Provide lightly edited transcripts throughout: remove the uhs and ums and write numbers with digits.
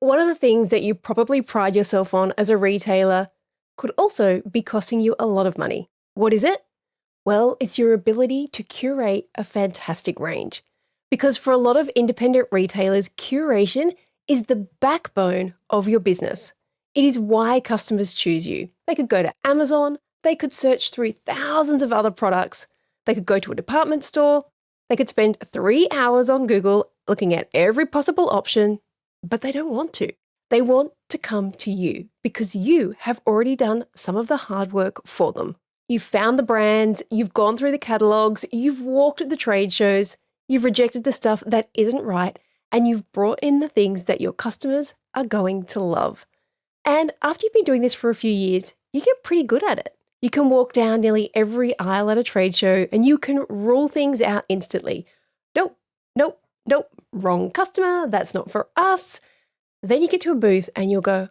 One of the things that you probably pride yourself on as a retailer could also be costing you a lot of money. What is it? Well, it's your ability to curate a fantastic range. Because for a lot of independent retailers, curation is the backbone of your business. It is why customers choose you. They could go to Amazon, they could search through thousands of other products, they could go to a department store, they could spend 3 hours on Google looking at every possible option, but they don't want to. They want to come to you because you have already done some of the hard work for them. You've found the brands, you've gone through the catalogs, you've walked at the trade shows, you've rejected the stuff that isn't right, and you've brought in the things that your customers are going to love. And after you've been doing this for a few years, you get pretty good at it. You can walk down nearly every aisle at a trade show and you can rule things out instantly. Nope, nope, nope, wrong customer, that's not for us. Then you get to a booth and you'll go,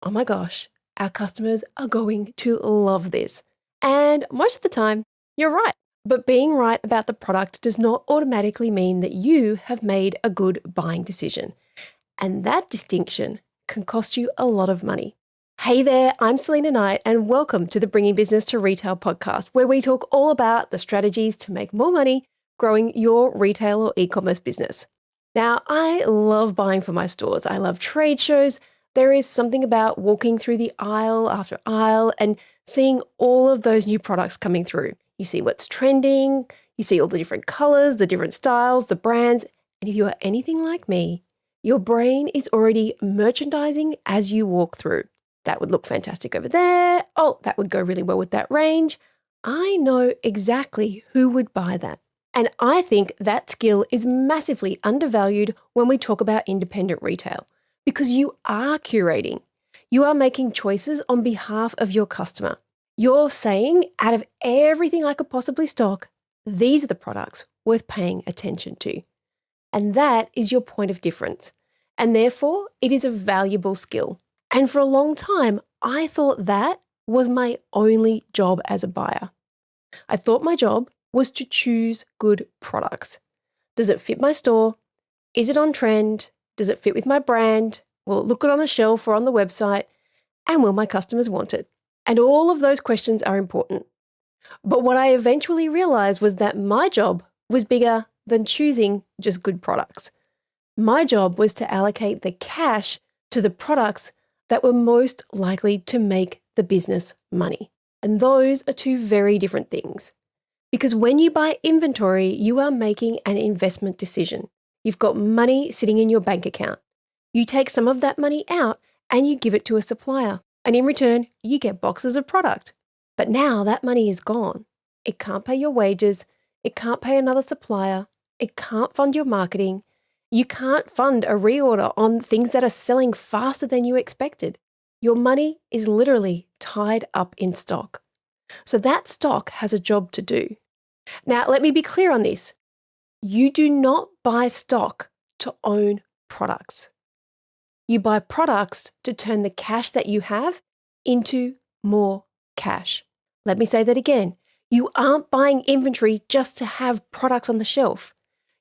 oh my gosh, our customers are going to love this. And most of the time, you're right. But being right about the product does not automatically mean that you have made a good buying decision. And that distinction can cost you a lot of money. Hey there, I'm Salena Knight, and welcome to the Bringing Business to Retail podcast, where we talk all about the strategies to make more money growing your retail or e-commerce business. Now, I love buying for my stores. I love trade shows. There is something about walking through the aisle after aisle and seeing all of those new products coming through. You see what's trending, you see all the different colors, the different styles, the brands, and if you are anything like me, your brain is already merchandising as you walk through. That would look fantastic over there. Oh, that would go really well with that range. I know exactly who would buy that. And I think that skill is massively undervalued when we talk about independent retail because you are curating. You are making choices on behalf of your customer. You're saying, out of everything I could possibly stock, these are the products worth paying attention to. And that is your point of difference. And therefore, it is a valuable skill. And for a long time, I thought that was my only job as a buyer. I thought my job was to choose good products. Does it fit my store? Is it on trend? Does it fit with my brand? Will it look good on the shelf or on the website? And will my customers want it? And all of those questions are important. But what I eventually realized was that my job was bigger than choosing just good products. My job was to allocate the cash to the products that were most likely to make the business money. And those are two very different things. Because when you buy inventory, you are making an investment decision. You've got money sitting in your bank account. You take some of that money out and you give it to a supplier. And in return, you get boxes of product. But now that money is gone. It can't pay your wages. It can't pay another supplier. It can't fund your marketing. You can't fund a reorder on things that are selling faster than you expected. Your money is literally tied up in stock. So that stock has a job to do. Now, let me be clear on this. You do not buy stock to own products. You buy products to turn the cash that you have into more cash. Let me say that again. You aren't buying inventory just to have products on the shelf.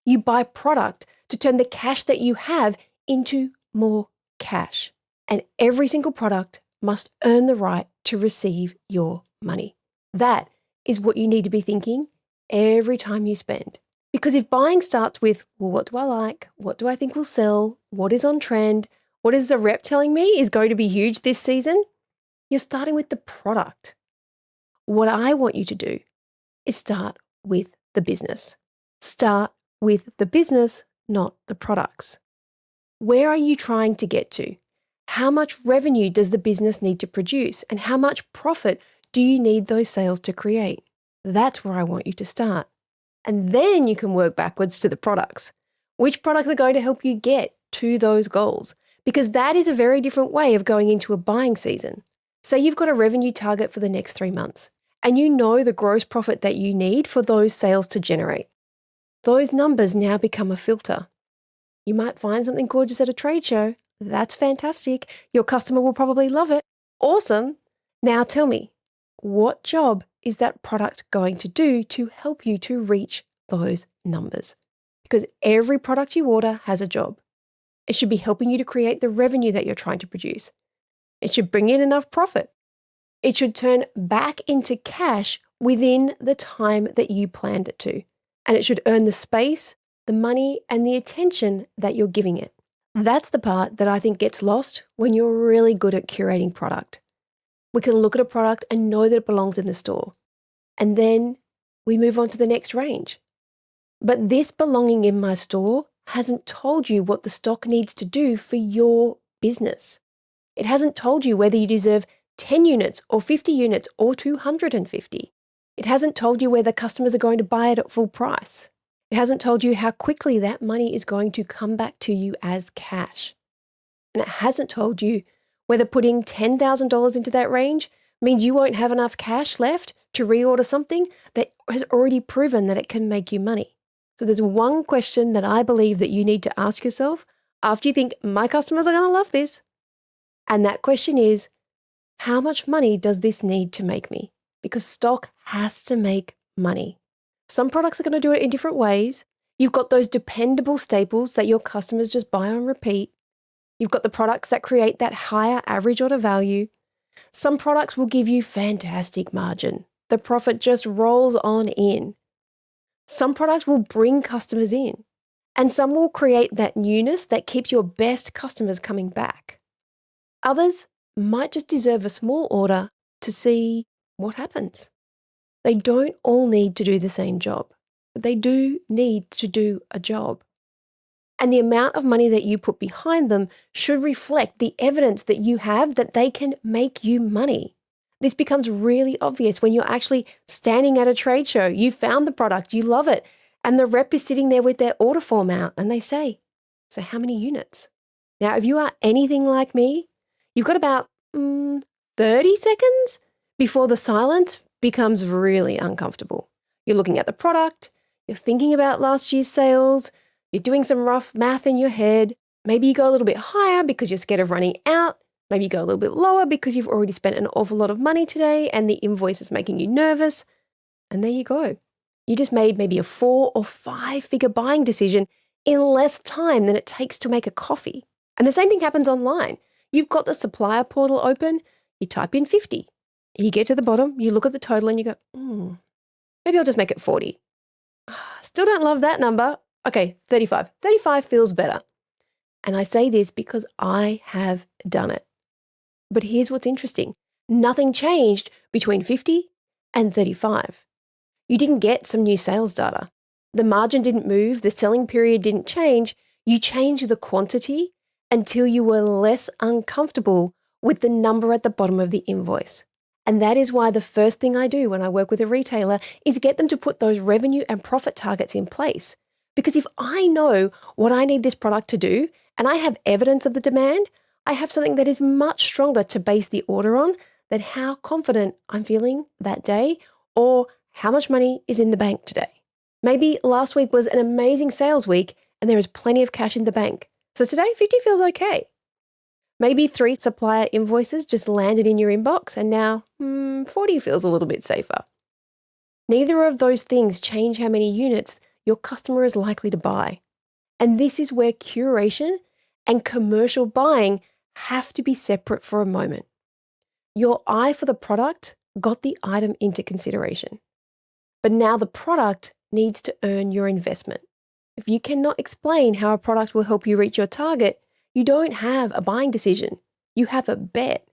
You buy product to turn the cash that you have into more cash. And every single product must earn the right to receive your money. That is what you need to be thinking every time you spend. Because if buying starts with, well, what do I like? What do I think will sell? What is on trend? What is the rep telling me is going to be huge this season? You're starting with the product. What I want you to do is start with the business. Start with the business, not the products. Where are you trying to get to? How much revenue does the business need to produce? And how much profit do you need those sales to create? That's where I want you to start. And then you can work backwards to the products. Which products are going to help you get to those goals? Because that is a very different way of going into a buying season. Say you've got a revenue target for the next 3 months, and you know the gross profit that you need for those sales to generate. Those numbers now become a filter. You might find something gorgeous at a trade show. That's fantastic. Your customer will probably love it. Awesome. Now tell me, what job is that product going to do to help you to reach those numbers? Because every product you order has a job. It should be helping you to create the revenue that you're trying to produce. It should bring in enough profit. It should turn back into cash within the time that you planned it to. And it should earn the space, the money, and the attention that you're giving it. That's the part that I think gets lost when you're really good at curating product. We can look at a product and know that it belongs in the store. And then we move on to the next range. But this belonging in my store hasn't told you what the stock needs to do for your business. It hasn't told you whether you deserve 10 units or 50 units or 250. It hasn't told you whether customers are going to buy it at full price. It hasn't told you how quickly that money is going to come back to you as cash. And it hasn't told you whether putting $10,000 into that range means you won't have enough cash left to reorder something that has already proven that it can make you money. So there's one question that I believe that you need to ask yourself after you think, my customers are going to love this. And that question is, how much money does this need to make me? Because stock has to make money. Some products are going to do it in different ways. You've got those dependable staples that your customers just buy on repeat. You've got the products that create that higher average order value. Some products will give you fantastic margin. The profit just rolls on in. Some products will bring customers in, and some will create that newness that keeps your best customers coming back. Others might just deserve a small order to see what happens. They don't all need to do the same job, but they do need to do a job. And the amount of money that you put behind them should reflect the evidence that you have that they can make you money. This becomes really obvious when you're actually standing at a trade show. You found the product, you love it, and the rep is sitting there with their order form out and they say, so how many units? Now, if you are anything like me, you've got about 30 seconds before the silence becomes really uncomfortable. You're looking at the product, you're thinking about last year's sales, you're doing some rough math in your head. Maybe you go a little bit higher because you're scared of running out. Maybe you go a little bit lower because you've already spent an awful lot of money today and the invoice is making you nervous. And there you go. You just made maybe a 4 or 5 figure buying decision in less time than it takes to make a coffee. And the same thing happens online. You've got the supplier portal open, you type in 50. You get to the bottom, you look at the total and you go, maybe I'll just make it 40. Still don't love that number. Okay, 35. 35 feels better. And I say this because I have done it. But here's what's interesting. Nothing changed between 50 and 35. You didn't get some new sales data. The margin didn't move. The selling period didn't change. You changed the quantity until you were less uncomfortable with the number at the bottom of the invoice. And that is why the first thing I do when I work with a retailer is get them to put those revenue and profit targets in place. Because if I know what I need this product to do and I have evidence of the demand, I have something that is much stronger to base the order on than how confident I'm feeling that day or how much money is in the bank today. Maybe last week was an amazing sales week and there is plenty of cash in the bank. So today 50 feels okay. Maybe 3 supplier invoices just landed in your inbox and now 40 feels a little bit safer. Neither of those things change how many units your customer is likely to buy. And this is where curation and commercial buying have to be separate for a moment. Your eye for the product got the item into consideration. But now the product needs to earn your investment. If you cannot explain how a product will help you reach your target, you don't have a buying decision. You have a bet.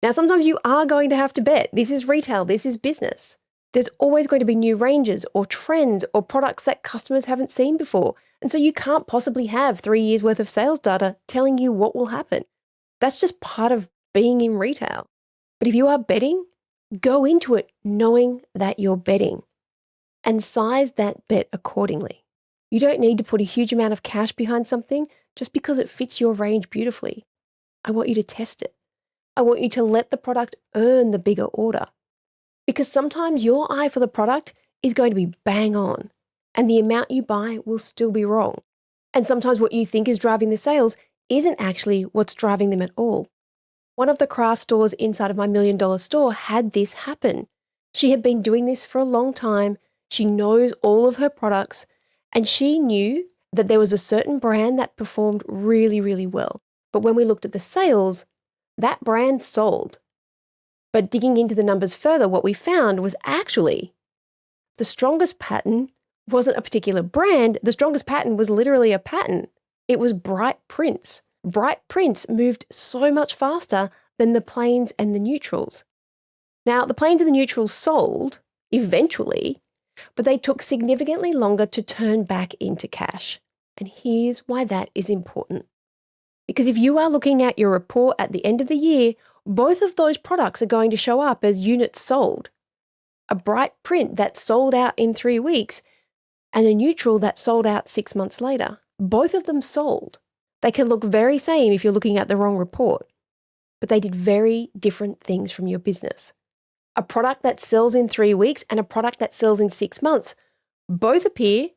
Now, sometimes you are going to have to bet. This is retail. This is business. There's always going to be new ranges or trends or products that customers haven't seen before. And so you can't possibly have 3 years worth of sales data telling you what will happen. That's just part of being in retail. But if you are betting, go into it knowing that you're betting and size that bet accordingly. You don't need to put a huge amount of cash behind something just because it fits your range beautifully. I want you to test it. I want you to let the product earn the bigger order. Because sometimes your eye for the product is going to be bang on and the amount you buy will still be wrong. And sometimes what you think is driving the sales isn't actually what's driving them at all. One of the craft stores inside of my $1 million store had this happen. She had been doing this for a long time. She knows all of her products and she knew that there was a certain brand that performed really, really well. But when we looked at the sales, that brand sold. But digging into the numbers further, what we found was actually the strongest pattern wasn't a particular brand. The strongest pattern was literally a pattern. It was bright prints. Bright prints moved so much faster than the plains and the neutrals. Now, the plains and the neutrals sold eventually, but they took significantly longer to turn back into cash. And here's why that is important. Because if you are looking at your report at the end of the year, both of those products are going to show up as units sold. A bright print that sold out in 3 weeks and a neutral that sold out 6 months later. Both of them sold. They can look very same if you're looking at the wrong report, but they did very different things from your business. A product that sells in 3 weeks and a product that sells in 6 months both appear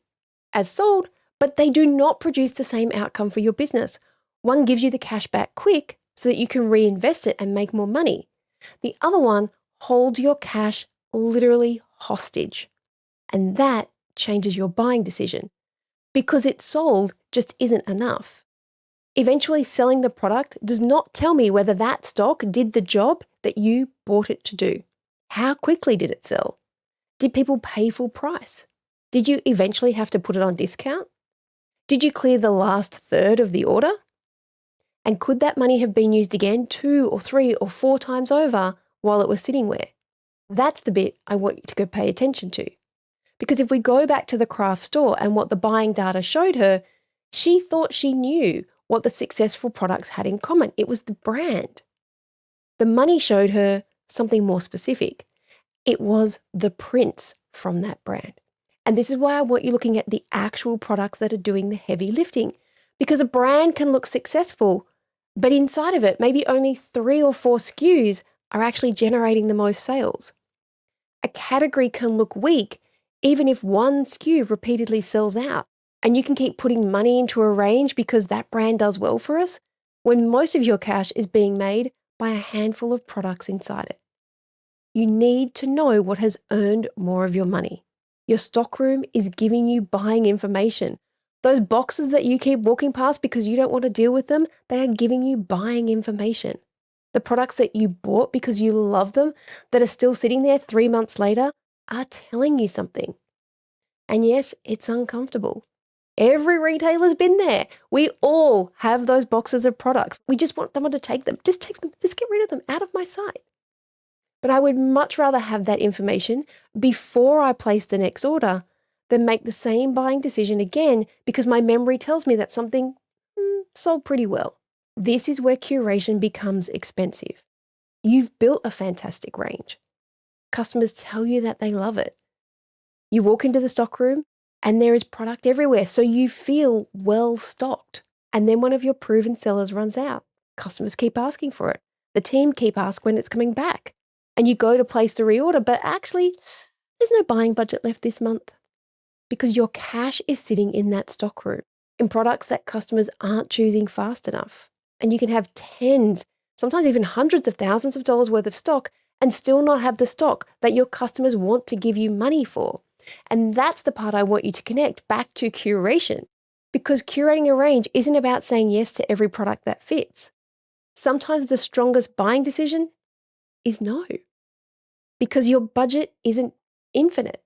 as sold, but they do not produce the same outcome for your business. One gives you the cash back quick so that you can reinvest it and make more money. The other one holds your cash literally hostage. And that changes your buying decision because it sold just isn't enough. Eventually selling the product does not tell me whether that stock did the job that you bought it to do. How quickly did it sell? Did people pay full price? Did you eventually have to put it on discount? Did you clear the last third of the order? And could that money have been used again 2 or 3 or 4 times over while it was sitting there? That's the bit I want you to go pay attention to. Because if we go back to the craft store and what the buying data showed her, she thought she knew what the successful products had in common. It was the brand. The money showed her something more specific. It was the prints from that brand. And this is why I want you looking at the actual products that are doing the heavy lifting. Because a brand can look successful, but inside of it, maybe only 3 or 4 SKUs are actually generating the most sales. A category can look weak, even if 1 SKU repeatedly sells out. And you can keep putting money into a range because that brand does well for us, when most of your cash is being made by a handful of products inside it. You need to know what has earned more of your money. Your stockroom is giving you buying information. Those boxes that you keep walking past because you don't want to deal with them, they are giving you buying information. The products that you bought because you love them, that are still sitting there 3 months later, are telling you something. And yes, it's uncomfortable. Every retailer's been there. We all have those boxes of products. We just want someone to take them. Just take them. Just get rid of them out of my sight. But I would much rather have that information before I place the next order than make the same buying decision again because my memory tells me that something sold pretty well. This is where curation becomes expensive. You've built a fantastic range. Customers tell you that they love it. You walk into the stockroom and there is product everywhere, so you feel well stocked. And then one of your proven sellers runs out. Customers keep asking for it. The team keep asking when it's coming back. And you go to place the reorder, but actually, there's no buying budget left this month because your cash is sitting in that stockroom in products that customers aren't choosing fast enough. And you can have tens, sometimes even hundreds of thousands of dollars worth of stock and still not have the stock that your customers want to give you money for. And that's the part I want you to connect back to curation, because curating a range isn't about saying yes to every product that fits. Sometimes the strongest buying decision is no, because your budget isn't infinite.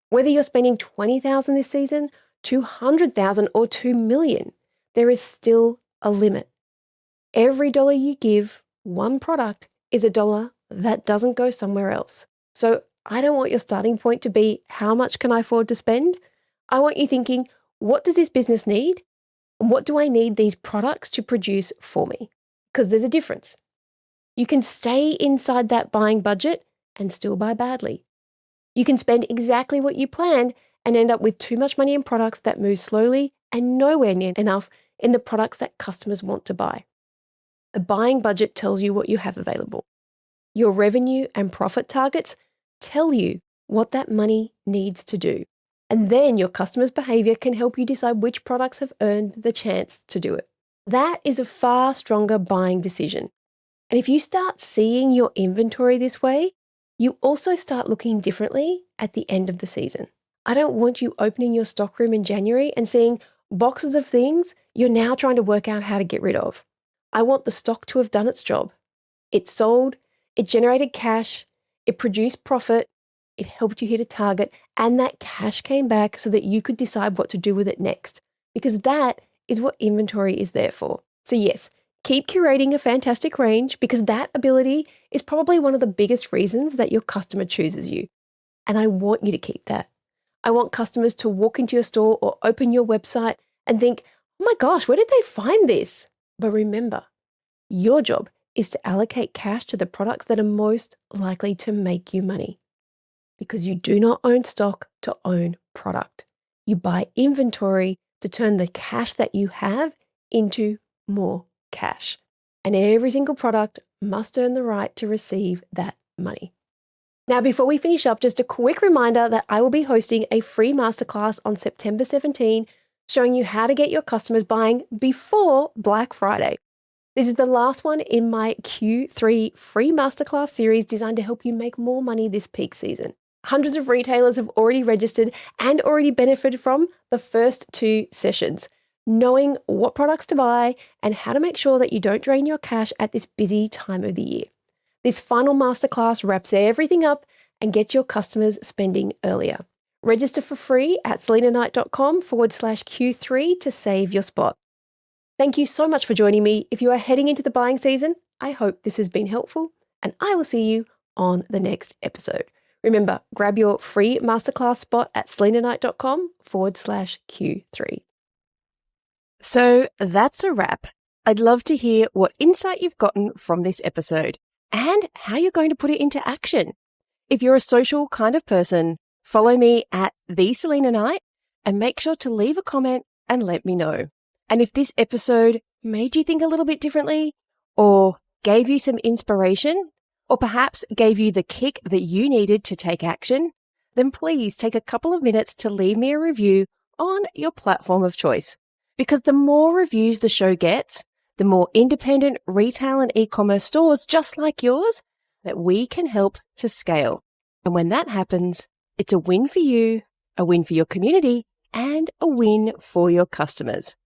Whether you're spending $20,000 this season, $200,000 or $2 million, there is still a limit. Every dollar you give one product is a dollar that doesn't go somewhere else. So I don't want your starting point to be, how much can I afford to spend? I want you thinking, what does this business need? And what do I need these products to produce for me? Because there's a difference. You can stay inside that buying budget and still buy badly. You can spend exactly what you planned and end up with too much money in products that move slowly and nowhere near enough in the products that customers want to buy. A buying budget tells you what you have available. Your revenue and profit targets tell you what that money needs to do. And then your customer's behavior can help you decide which products have earned the chance to do it. That is a far stronger buying decision. And if you start seeing your inventory this way, you also start looking differently at the end of the season. I don't want you opening your stockroom in January and seeing Boxes of things you're now trying to work out how to get rid of. I want the stock to have done its job. It sold, it generated cash, it produced profit, it helped you hit a target, and that cash came back so that you could decide what to do with it next. Because that is what inventory is there for. So yes, keep curating a fantastic range because that ability is probably one of the biggest reasons that your customer chooses you. And I want you to keep that. I want customers to walk into your store or open your website and think, oh my gosh, where did they find this? But remember, your job is to allocate cash to the products that are most likely to make you money. Because you do not own stock to own product. You buy inventory to turn the cash that you have into more cash. And every single product must earn the right to receive that money. Now, before we finish up, just a quick reminder that I will be hosting a free masterclass on September 17, showing you how to get your customers buying before Black Friday. This is the last one in my Q3 free masterclass series designed to help you make more money this peak season. Hundreds of retailers have already registered and already benefited from the first 2 sessions, knowing what products to buy and how to make sure that you don't drain your cash at this busy time of the year. This final masterclass wraps everything up and gets your customers spending earlier. Register for free at salenanight.com/Q3 to save your spot. Thank you so much for joining me. If you are heading into the buying season, I hope this has been helpful, and I will see you on the next episode. Remember, grab your free masterclass spot at salenanight.com/Q3. So that's a wrap. I'd love to hear what insight you've gotten from this episode and how you're going to put it into action. If you're a social kind of person, follow me at @TheSalenaKnight and make sure to leave a comment and let me know. And if this episode made you think a little bit differently, or gave you some inspiration, or perhaps gave you the kick that you needed to take action, then please take a couple of minutes to leave me a review on your platform of choice. Because the more reviews the show gets, the more independent retail and e-commerce stores just like yours that we can help to scale. And when that happens, it's a win for you, a win for your community, and a win for your customers.